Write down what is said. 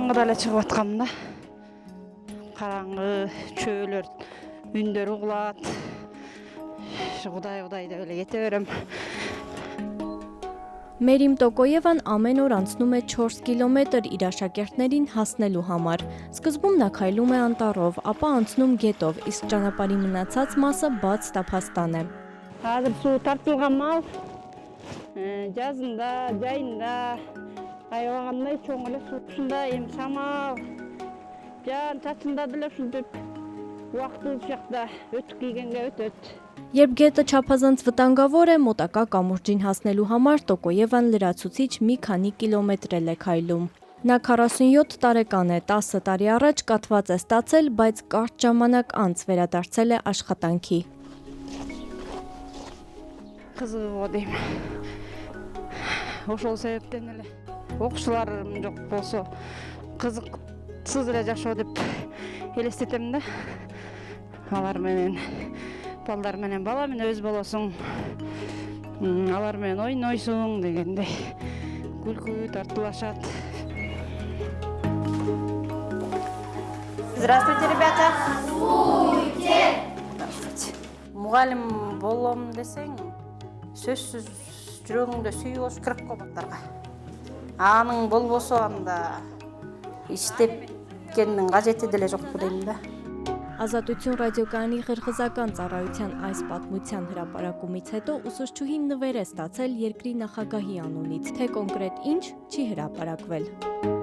Қараңғыда эле чыгып аткам да. Қараңғы, чөөлөр, үндөр угулат. Құдай деп эле кете берем. Մերիմ Տոկոևան ամեն օր անցնում է 4 կիլոմետր իր աշակերտներին հասնելու համար։ Սկզբում նա քայլում է անտառով, ապա անցնում գետով, իսկ ճանապարհի մնացած մասը բաց տափաստան է։ Hazır su tartılgan mal. Жазында, жайында, айвагандай чоң эле суусунда эми шамал. Жан чачында деле ушинтип убакыт ушакта өтүп кийгенге өтөт. Երբ գետը չափազանց վտանգավոր է, մոտակա կամուրջին հասնելու համար Տոկոևան լրացուցիչ մի քանի կիլոմետրել է քայլում։ Նա 47 տարեկան է, 10 տարի առաջ կաթված է ստացել, բայց կարճ ժամանակ անց վերադարձել է աշխատանքի։ Кызыгып дейм. Ошол себептен эле окуучуларым жок болсо кызыксыз эле жашоо деп элестетем да. Алар менен балдар менен бала менен өз болосуң. Алар менен ойнойсуң дегендей. Күлкү тартылашат. Здравствуйте, ребята. Здравствуйте. Мугалим болом десең, сөзсүз жүрөгүңдө сүйүү болуш керек го балдарга. Аның болбосо анда иштепкендин кажети деле жокпу дейм да. Ազատություն ռադիոկայանի ղրղզական ծառայության այս պատմության հրապարակումից հետո ուսուցչուհին նվեր է ստացել երկրի նախագահի անունից, թե կոնկրետ ինչ չի հրապարակվել։